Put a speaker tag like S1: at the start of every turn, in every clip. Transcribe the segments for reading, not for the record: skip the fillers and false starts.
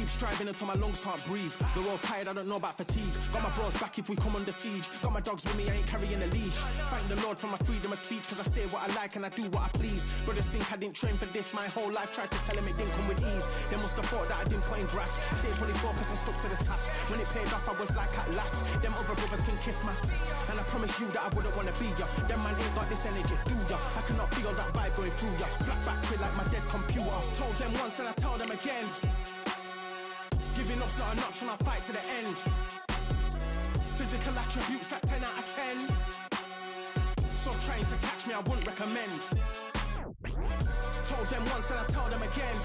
S1: keep striving until my lungs can't breathe. They're all tired, I don't know about fatigue. Got my bros back if we come under siege. Got my dogs with me, I ain't carrying a leash. Thank the Lord for my freedom of speech, cause I say what I like and I do what I please. Brothers think I didn't train for this my whole life. Tried to tell them it didn't come with ease. They must have thought that I didn't put in graft. Stayed fully focused and stuck to the task. When it paid off I was like at last. Them other brothers can kiss my ass. And I promise you that I wouldn't wanna be ya. Them man ain't got this energy, do ya? I cannot feel that vibe going through ya. Flat back trade like my dead computer. Told them once and I tell them again. Giving up's not an option, I'll fight to the end. Physical attributes at 10 out of 10. So trying to catch me, I wouldn't recommend. Told them once and I tell them again.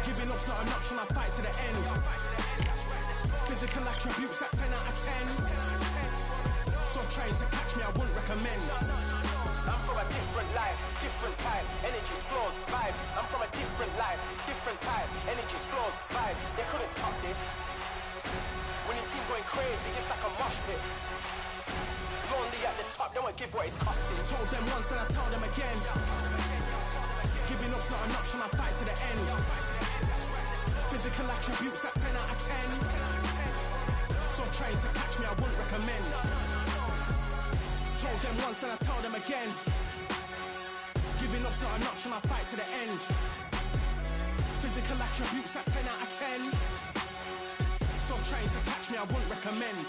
S1: Giving up's not an option, I'll fight to the end. Physical attributes at 10 out of 10. So trying to catch me, I wouldn't recommend. I'm from a different life, different type. Energies, flows, vibes. I'm from a different life, different type. Energies, flows, vibes. They couldn't top this. When your team going crazy, it's like a mosh pit. Lonely at the top, don't give what it's costing. Told them once and I tell them again. Giving up's not an option, I'll fight to the end. Physical attributes at 10 out of 10. So trying to catch me, I wouldn't recommend. Told them once and I tell them again. Giving up's not an option, I'll fight to the end. Physical attributes at 10 out of 10. So trying to catch me, I wouldn't recommend.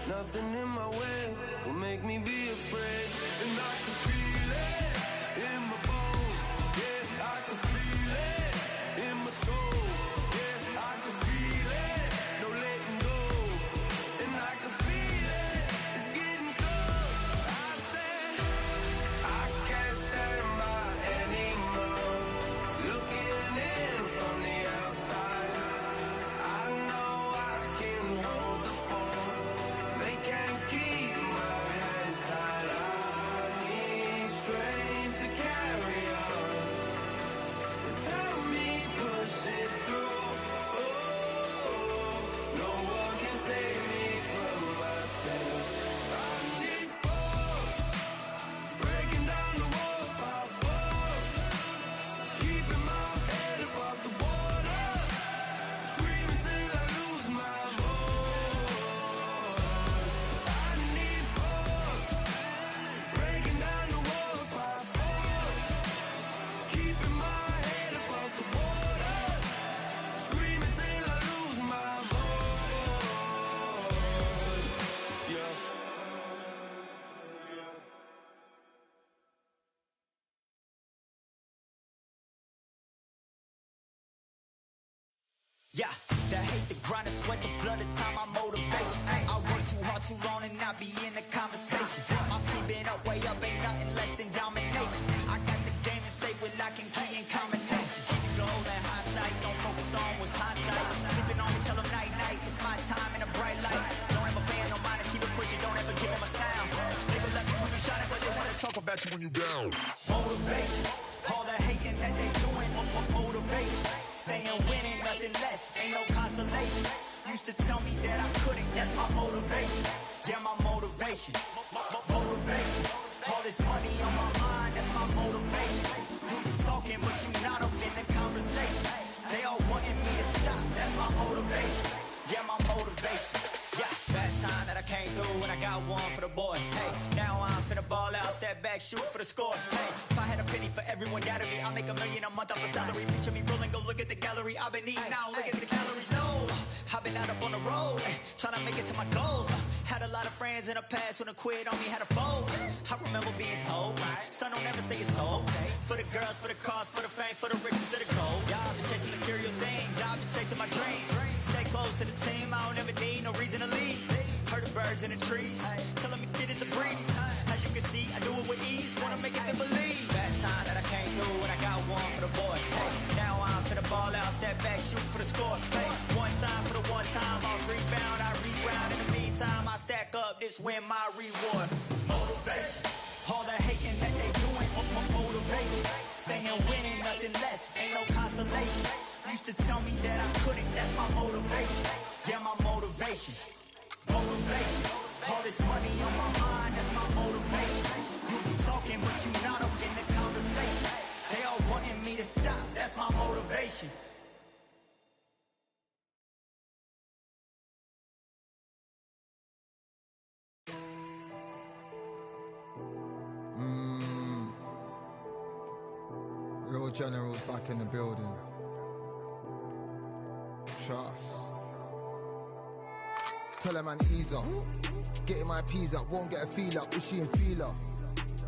S2: Nothing in my way will make me be afraid. And I can feel it in my bones. Yeah, I can feel it in my soul. Yeah, I can feel it, no letting go. And I can feel it, it's getting close. I said, I can't stand by anymore. Looking in from the outside, I know I can hold the phone. They can't keep my hands tied. I need strength to carry on without me pushing through. Oh, no one can save me from myself. I need force, breaking down the walls by force, keeping my head above the water, screaming till I lose my voice. I need force, breaking down the walls by force, keeping my head above the water, screaming till I lose my voice. Yeah.
S3: Yeah, the hate, the grind, the sweat, the blood, the time, my motivation. I work too hard, too long, and not be in the conversation. My team been up, way up, ain't nothing less than domination. I got the game
S4: back to when you down.
S3: Motivation, all the hating that they doing, motivation. Staying winning, nothing less, ain't no consolation. Used to tell me that I couldn't, that's my motivation. Yeah, my motivation, motivation. All this money on my mind, that's my motivation. You be talking, but you not up in the conversation. They all wanting me to stop, that's my motivation. Yeah, my motivation. Yeah, bad time that I came through and I got one for the boy. Hey, now I'm finna ball out, step back, shoot for the score. Hey, if I had a penny for everyone doubted me, I'll make $1 million a month off a salary. Picture me rolling, go look at the gallery. I've been eating now, look at the calories. No, I've been out up on the road, trying to make it to my goals. Had a lot of friends in the past when I quit on me, had a fold. I remember being told, son, don't ever say it's so. For the girls, for the cars, for the fame, for the riches, for the gold. Yeah, I've been chasing material things, I've been chasing my dreams. Stay close to the team, I don't ever need no reason to leave. Heard the birds in the trees, telling me it is a breeze. As you can see, I do it with ease, wanna make it then believe. Bad time that I came through and I got one for the boy. Hey, now I'm finna ball out, step back, shoot for the score. Hey, one time for the one time, I'll rebound, I reground. In the meantime, I stack up, this win my reward. Motivation, all the hating that they doing, motivation. Staying winning, nothing less, ain't no consolation. Used to tell me that I couldn't, that's my motivation. Yeah, my motivation, motivation. All this money on my mind, that's my motivation. You be talking, but you not up in the conversation. They all wanting me to stop, that's my motivation.
S5: Real generals back in the building. Trust. Tell a man ease up. Getting my peas up, won't get a feel up. Is she in feeler?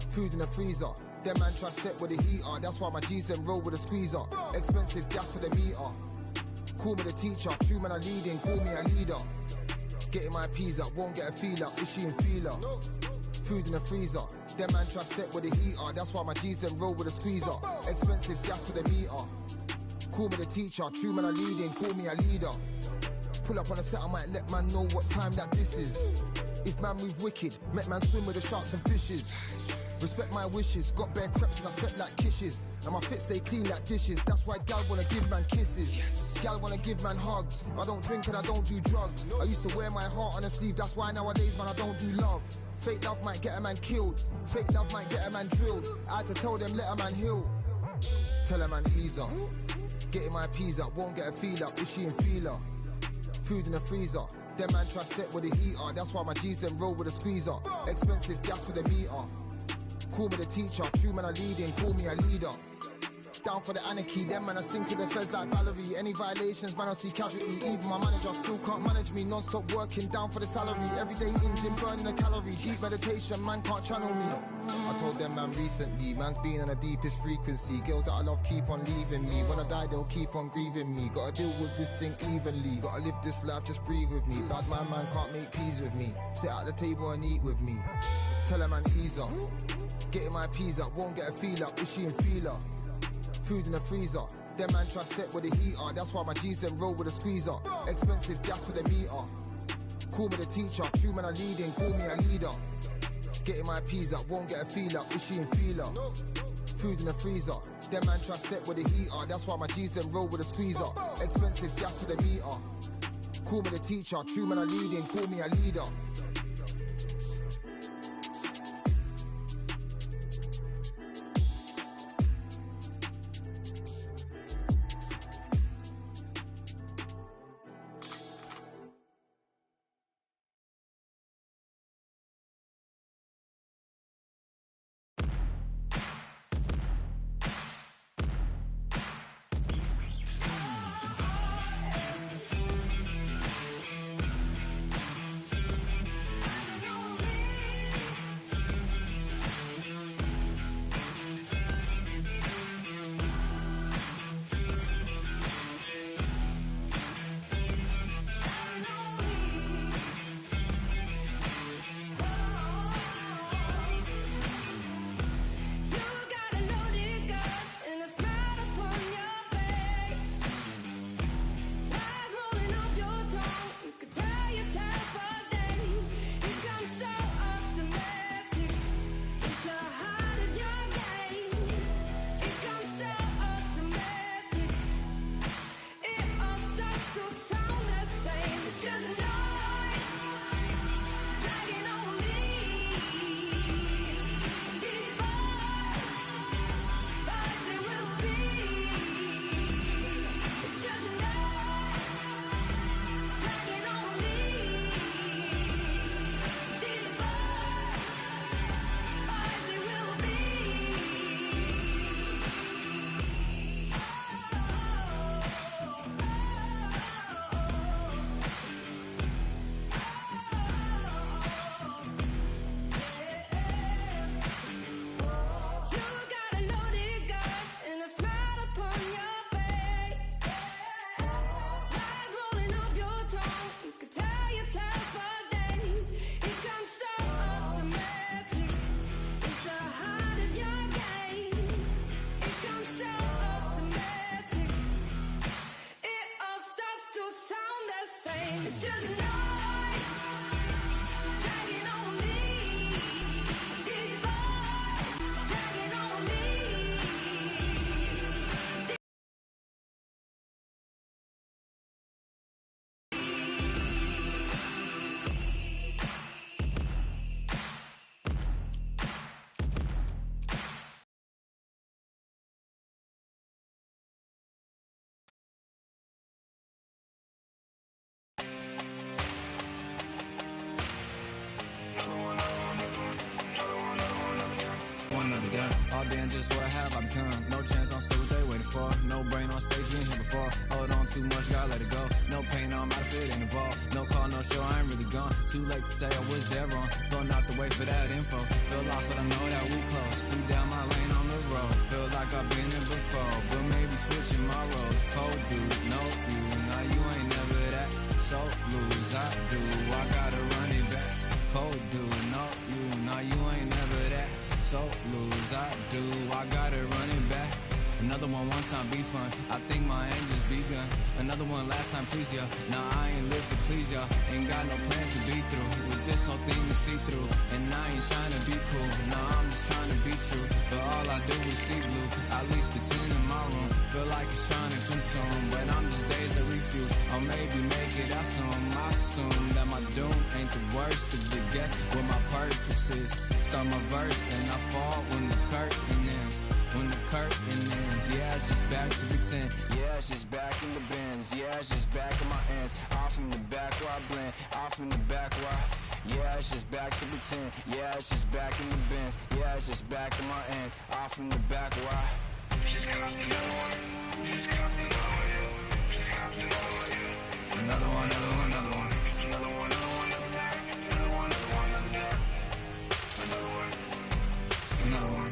S5: Food in the freezer. Them man try step with the heater. That's why my G's them roll with a squeezer. Expensive gas for the meter. Call me the teacher. True man I leading, call me a leader. Getting my peas up, won't get a feel up. Is she in feeler? Food in the freezer. Them man try step with the heater. That's why my G's them roll with a squeezer. Expensive gas for the meter. Call me the teacher. True man I leading, call me a leader. Pull up on a set, I might let man know what time that this is. If man move wicked, make man swim with the sharks and fishes. Respect my wishes, got bare creps and I step like kisses. And my fit stay clean like dishes, that's why gal wanna give man kisses. Gal wanna give man hugs, I don't drink and I don't do drugs. I used to wear my heart on a sleeve, that's why nowadays man I don't do love. Fake love might get a man killed, fake love might get a man drilled. I had to tell them let a man heal. Tell a man ease up, getting my peas up, won't get a feel up, is she in feeler? Food in the freezer, them man try step with the heater. That's why my G's them roll with a squeezer. Expensive gas for the meter. Call me the teacher, true man I leading, call me a leader. Down for the anarchy, them man I sing to the feds like Valerie. Any violations, man I see casualty. Even my manager still can't manage me. Non-stop working, down for the salary. Everyday engine, burning a calorie. Deep meditation, man can't channel me. I told them man recently, man's been on the deepest frequency. Girls that I love keep on leaving me. When I die they'll keep on grieving me. Gotta deal with this thing evenly. Gotta live this life, just breathe with me. Bad man can't make peace with me. Sit at the table and eat with me. Tell a man ease up. Getting my peas up, won't get a feel up. Is she in feeler? Food in the freezer. Them man try step with the heater. That's why my G's them roll with a squeezer. Expensive gas for the meter. Call me the teacher. True man I leading, call me a leader. Getting my peas up, won't get a feel up. Is she in feeler? Food in the freezer. Them man try step with the heater. That's why my G's them roll with a squeezer. Expensive gas for the meter. Call me the teacher. True man I leading, call me a leader.
S4: say I was there wrong. Floating out the way for that info. Feel lost, but I know that we close. Speed down my lane on the road. Feel like I've been here before, but maybe switching my roles. Cold dude, no you. Now you ain't never that. So lose, I do. I gotta run it back. Cold dude, no you. Now you ain't never that. So lose, I do. I gotta run it back. Another one time be fun. I think my end just begun. Another one last time please ya. Now I ain't live to please y'all. Ain't got no plans to be through. With this whole thing to see through. And I ain't trying to be cool. Nah, I'm just trying to be true. But all I do is see blue. At least the 10 in my room. Feel like it's trying to consume. But I'm just days to refuse. Or maybe make it out soon. I assume that my doom ain't the worst of the guess. What my purpose is. Start my verse, then I fall when the curtain ends. When the curtain ends, yeah, it's just back to pretend. Yeah, it's just back in the bins. Yeah, it's just back in my ends. Off in the back where I blend. Off in the back where I... Yeah, it's just back to pretend. Yeah, it's just back in the bins. Yeah, it's just back in my ends. Off in the back where I... Just copped another one. Just copped another one. Just copped another one. Another one, another one, another one. Another one, another one, another one. Another one, another one, another one. Another one. Another one.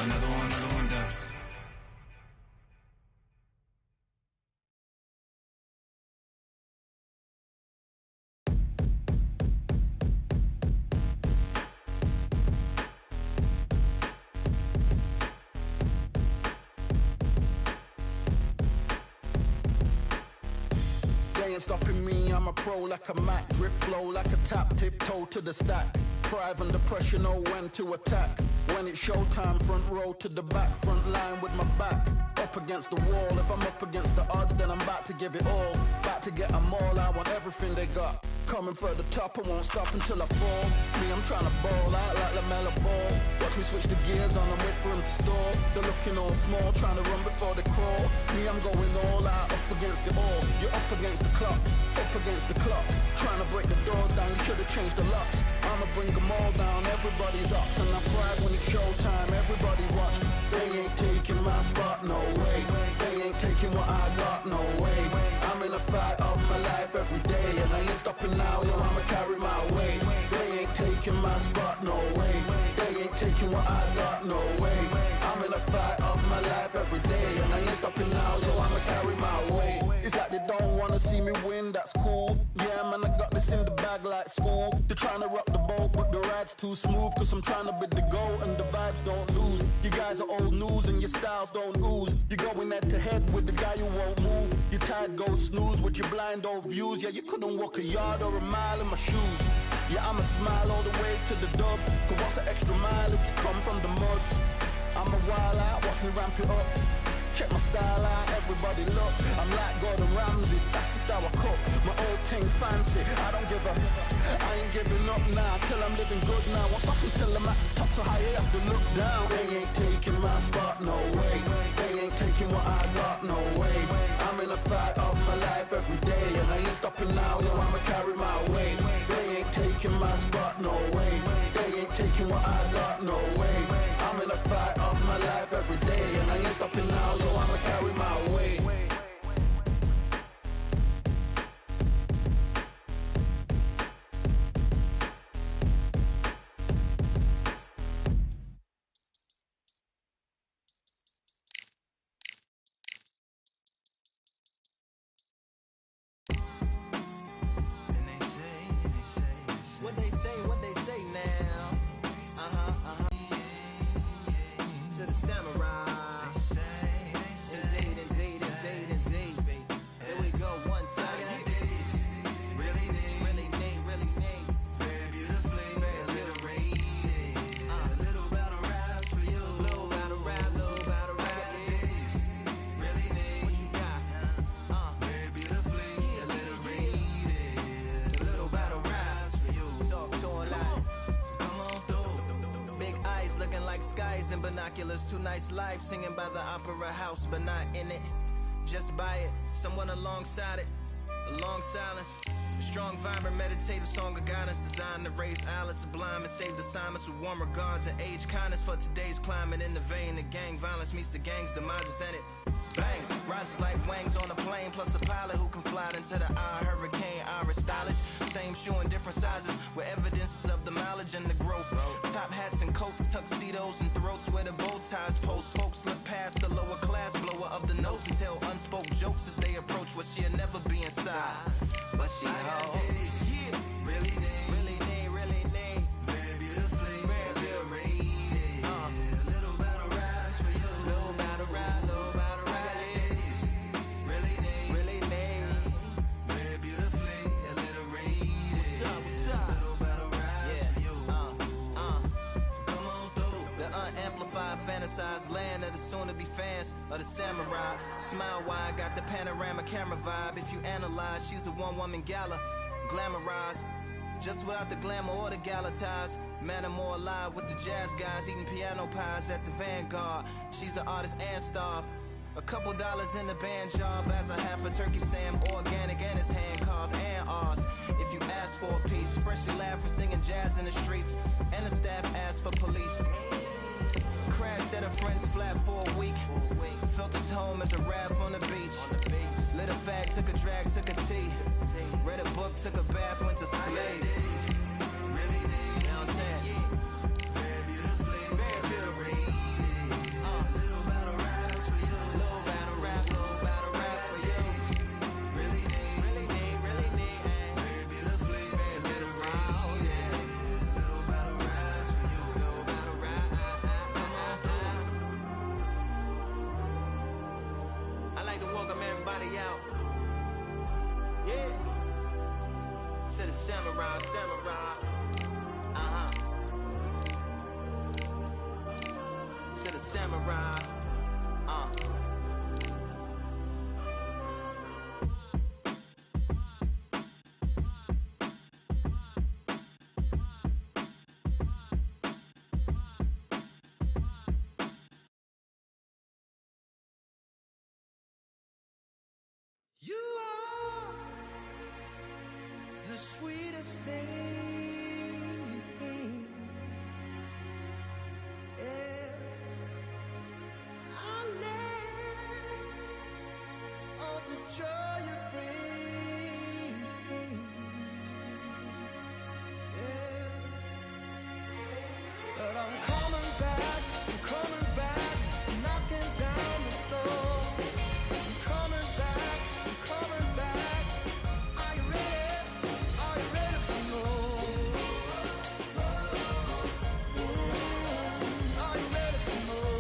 S4: Another one done.
S6: They ain't stopping me, I'm a pro like a Mac. Drip flow like a tap, tiptoe to the stack. Thrive under pressure, know when to attack. When it's showtime, front row to the back. Front line with my back up against the wall. If I'm up against the odds, then I'm about to give it all. About to get them all, I want everything they got. Coming for the top, I won't stop until I fall. Me, I'm trying to ball out like LaMelo Ball. Watch me switch the gears on and wait for him to stall. They're looking all small, trying to run before they crawl. Me, I'm going all out, up against the all. You're up against the clock, up against the clock. Trying to break the doors down, you should've changed the locks. I'ma bring them all down, everybody's up. And I pride when it's showtime, everybody watch. They ain't taking my spot, no way. They ain't taking what I got, no way. I'm in a fight of my life every day, and I ain't stopping now, yo, I'ma carry my weight. They ain't taking my spot, no way. They ain't taking what I got, no way. I'm in a fight of my life every day, and I ain't stopping now, yo, I'ma carry my weight. It's like they don't wanna see me win, that's cool. Yeah, man, I got this in the bag like school. They're trying to rock the boat, but the ride's too smooth. Cause I'm trying to bid the goal, and the vibes don't lose. You guys are old news, and your styles don't ooze. You're going head to head with the guy who won't move. Your tide goes snooze with your blind old views. Yeah, you couldn't walk a yard or a mile in my shoes. Yeah, I'ma smile all the way to the dubs. Cause what's an extra mile if you come from the muds? I'm a wild out, watch me ramp it up. Check my style out, everybody look. I'm like Gordon Ramsay, that's just how I cook. My old thing fancy, I don't give a. I ain't giving up now, till I'm living good now. Won't stop until I'm at the top, so high I have to look down. They ain't taking my spot, no way. They ain't taking what I got, no way. I'm in a fight of my life every day, and I ain't stopping now, yo, I'ma carry my weight. They ain't taking my spot, no way. They ain't taking what I got, no way. I'm in a fight of my life every day, and I ain't stopping now, yo, I'ma carry my weight. What they say now? To the samurai. Indeed, indeed, indeed, indeed. Here we go, one time. Really need. Very beautifully, very little rated. A little battle rap for you. Little battle rap. Really need. What you got? Very beautifully, a little rated. A little battle raps for you. Talk to a lot. Come on through. Big eyes looking like skies and binoculars. 2 nights live singing by the opera house, but not in it. Just by it, someone alongside it. A long silence.
S7: A strong, vibrant, meditative song of guidance designed to raise eyelids sublime and save assignments with warm regards and age kindness for today's climate. In the vein of gang violence meets the gang's demises and it bangs, rises like wings on a plane, plus a pilot who can fly into the eye. Hurricane Iris stylish, same shoe in different sizes with evidences of the mileage and the growth. Top hats and coats, tuxedos and throats where the bow ties post. Folks look past the lower class blower of the notes and tell unspoken jokes as they approach what she'll never be inside. But she holds, yeah, really need, really need, really need, very beautifully, very beautifully. Little battle rise for you, little battle ride, little battle ride. Really need, very beautifully, alliterated. What's up? Little battle rise for you. So come on through. The unamplified, fantasized land of the soon-to-be fans of the samurai. Smile wide, got the panorama camera vibe. If you analyze, she's a one-woman gala, glamorized, just without the glamour or the gala ties. Man, I'm more alive with the jazz guys, eating piano pies at the Vanguard. She's an artist and staff. A couple dollars in the band job as a half a turkey Sam, organic and it's hand carved and ours. If you ask for a piece, freshly laugh for singing jazz in the streets, and the staff asked for police. Crashed at a friend's flat for a week. Felt his home as a raft on the beach. Lit a fag, took a drag, took a tea. Read a book, took a bath, went to sleep. Really need, you know what I'm saying? Very beautifully, very beautifully. Little battle raps for you. Little battle rap for you. Really need, really need, really need. Very beautifully, very beautifully. Yeah. Little battle raps for you. Little battle rap. Come on through. I like to welcome everybody out. Yeah. To the samurai. To the samurai.
S2: You are the sweetest thing, yeah. I live all the joy you bring, yeah. But I'm coming back, knocking down the door. I'm coming back. Are you ready? Are you ready for more? Are you ready for more?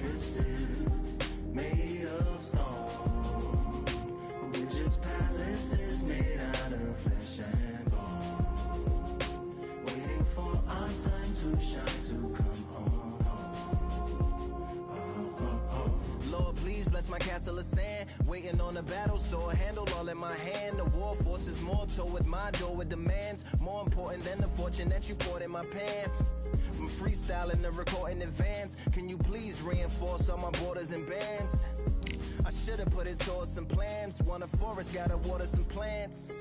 S2: fortresses made of stone. We're just palaces made out of flesh and bone, waiting for our time to shine, to come home.
S7: Lord, please bless my castle of sand. Waiting on the battle, sword handle all in my hand. The war forces more toward my door with demands more important than the fortune that you poured in my pan. From freestyling to recording advance, can you please reinforce all my borders and bands? I should've put it towards some plans. Want a forest, gotta water some plants.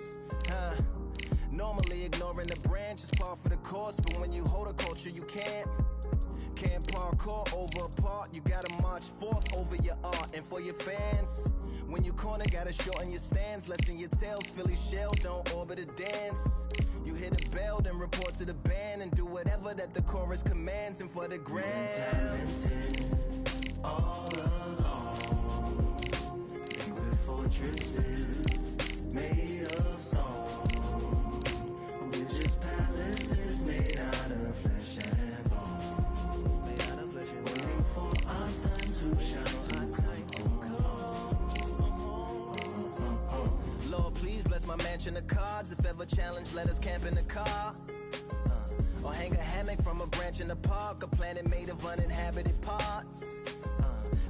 S7: Normally ignoring the branch is par for the course, but when you hold a culture you can't parkour over a part. You gotta march forth over your art. And for your fans, when you corner, gotta shorten your stance. Lessen your tails, Philly shell, don't orbit a dance. You hit a bell, then report to the band and do whatever that the chorus commands. And for the grand,
S2: talented all along, liquid fortresses made of stone. We're just palaces made out of flesh and bone, waiting for our time to shine, to come home.
S7: Lord, please bless my mansion of cards. If ever challenged, let us camp in the car. Or hang a hammock from a branch in the park. A planet made of uninhabited parts.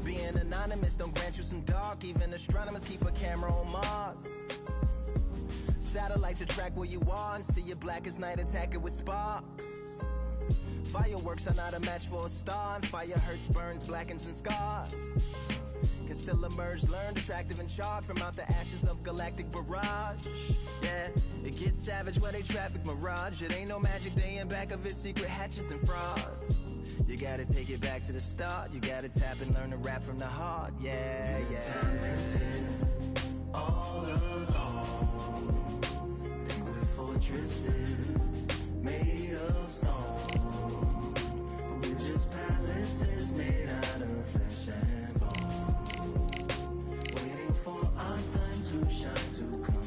S7: Being anonymous don't grant you some dark. Even astronomers keep a camera on Mars. Satellite to track where you are and see your black as night, attack it with sparks. Fireworks are not a match for a star, and fire hurts, burns, blackens, and scars. Can still emerge, learned, attractive, and charred from out the ashes of galactic barrage. Yeah, it gets savage where they traffic mirage. It ain't no magic day in back of its secret hatches and frauds. You gotta take it back to the start. You gotta tap and learn to rap from the heart. Yeah, yeah.
S2: Talented all along, liquid fortresses made of stone. We're just palaces made out of flesh and bone, waiting for our time to shine, to come.